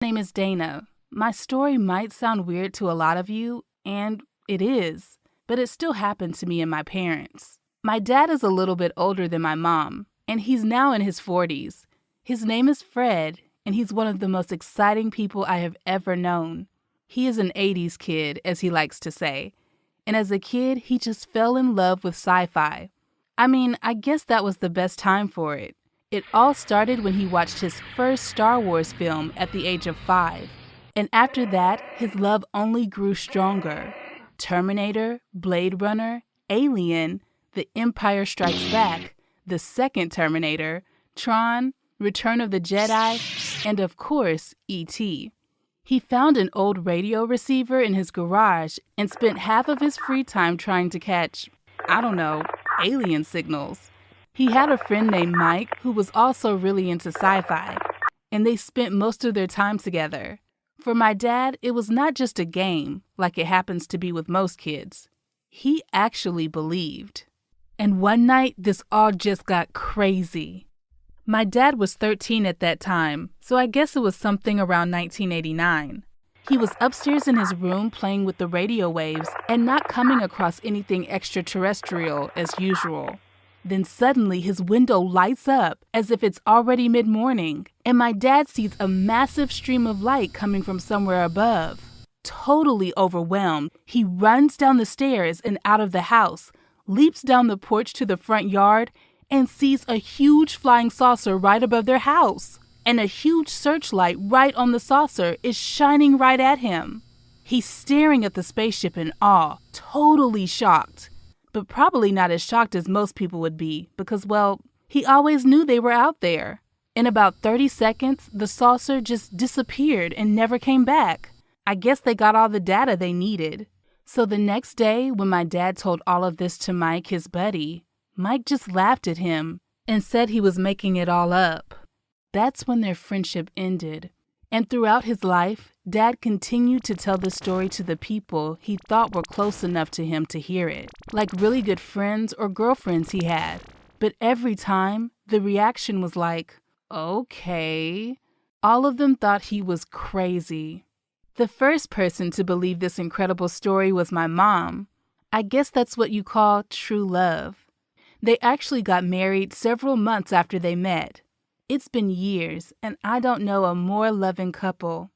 My name is Dana. My story might sound weird to a lot of you, and it is, but it still happened to me and my parents. My dad is a little bit older than my mom, and he's now in his 40s. His name is Fred, and he's one of the most exciting people I have ever known. He is an 80s kid, as he likes to say, and as a kid, he just fell in love with sci-fi. I mean, I guess that was the best time for it. It all started when he watched his first Star Wars film at the age of 5. And after that, his love only grew stronger. Terminator, Blade Runner, Alien, The Empire Strikes Back, the second Terminator, Tron, Return of the Jedi, and of course, E.T. He found an old radio receiver in his garage and spent half of his free time trying to catch, alien signals. He had a friend named Mike who was also really into sci-fi, and they spent most of their time together. For my dad, it was not just a game, like it happens to be with most kids. He actually believed. And one night, this all just got crazy. My dad was 13 at that time, so I guess it was something around 1989. He was upstairs in his room playing with the radio waves and not coming across anything extraterrestrial as usual. Then suddenly his window lights up as if it's already mid-morning, and my dad sees a massive stream of light coming from somewhere above. Totally overwhelmed, he runs down the stairs and out of the house, leaps down the porch to the front yard, and sees a huge flying saucer right above their house. And a huge searchlight right on the saucer is shining right at him. He's staring at the spaceship in awe, totally shocked. But probably not as shocked as most people would be because, well, he always knew they were out there. In about 30 seconds, the saucer just disappeared and never came back. I guess they got all the data they needed. So the next day, when my dad told all of this to Mike, his buddy, Mike just laughed at him and said he was making it all up. That's when their friendship ended. And throughout his life, Dad continued to tell the story to the people he thought were close enough to him to hear it, like really good friends or girlfriends he had. But every time, the reaction was like, okay. All of them thought he was crazy. The first person to believe this incredible story was my mom. I guess that's what you call true love. They actually got married several months after they met. It's been years, and I don't know a more loving couple.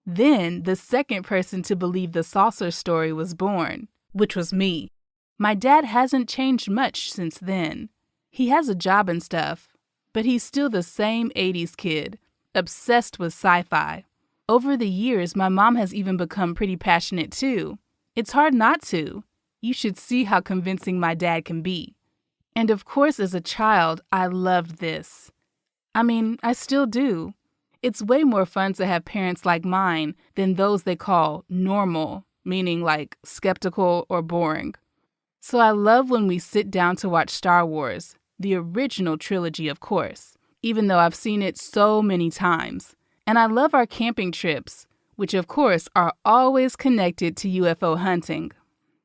Then, the second person to believe the saucer story was born, which was me. My dad hasn't changed much since then. He has a job and stuff, but he's still the same 80s kid, obsessed with sci-fi. Over the years, my mom has even become pretty passionate too. It's hard not to. You should see how convincing my dad can be. And of course, as a child, I loved this. I mean, I still do. It's way more fun to have parents like mine than those they call normal, meaning like skeptical or boring. So I love when we sit down to watch Star Wars, the original trilogy, of course, even though I've seen it so many times. And I love our camping trips, which of course are always connected to UFO hunting.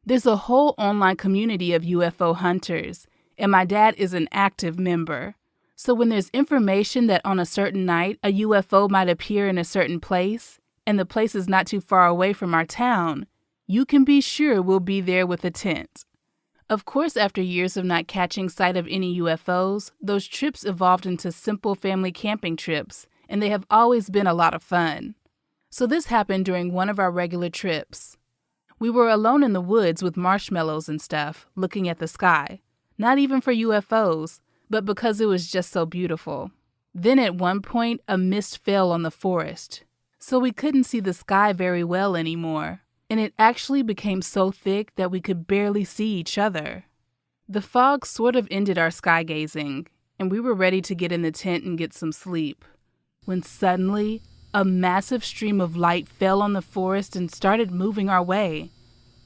There's a whole online community of UFO hunters, and my dad is an active member. So when there's information that on a certain night a UFO might appear in a certain place, and the place is not too far away from our town, you can be sure we'll be there with a tent. Of course, after years of not catching sight of any UFOs, those trips evolved into simple family camping trips, and they have always been a lot of fun. So this happened during one of our regular trips. We were alone in the woods with marshmallows and stuff, looking at the sky. Not even for UFOs, but because it was just so beautiful. Then at one point, a mist fell on the forest, so we couldn't see the sky very well anymore, and it actually became so thick that we could barely see each other. The fog sort of ended our sky gazing, and we were ready to get in the tent and get some sleep, when suddenly, a massive stream of light fell on the forest and started moving our way.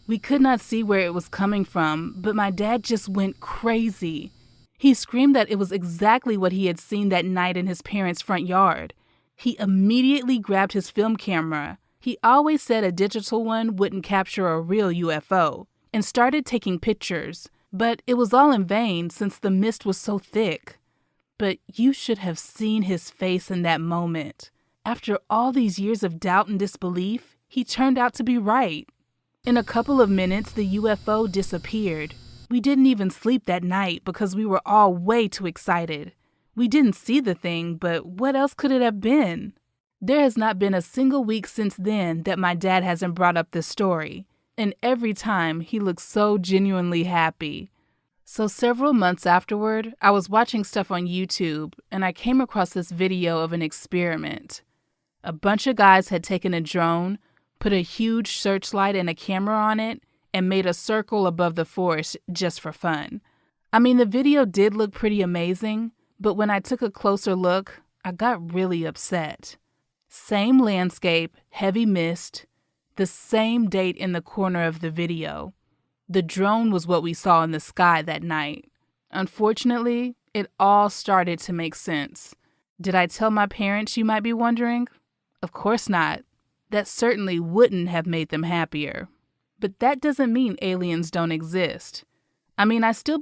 We could not see where it was coming from, but my dad just went crazy. He screamed that it was exactly what he had seen that night in his parents' front yard. He immediately grabbed his film camera. He always said a digital one wouldn't capture a real UFO, and started taking pictures. But it was all in vain since the mist was so thick. But you should have seen his face in that moment. After all these years of doubt and disbelief, he turned out to be right. In a couple of minutes, the UFO disappeared. We didn't even sleep that night because we were all way too excited. We didn't see the thing, but what else could it have been? There has not been a single week since then that my dad hasn't brought up this story, and every time he looks so genuinely happy. So several months afterward, I was watching stuff on YouTube, and I came across this video of an experiment. A bunch of guys had taken a drone, put a huge searchlight and a camera on it, and made a circle above the forest just for fun. I mean, the video did look pretty amazing, but when I took a closer look, I got really upset. Same landscape, heavy mist, the same date in the corner of the video. The drone was what we saw in the sky that night. Unfortunately, it all started to make sense. Did I tell my parents, you might be wondering? Of course not. That certainly wouldn't have made them happier. But that doesn't mean aliens don't exist. I mean, I still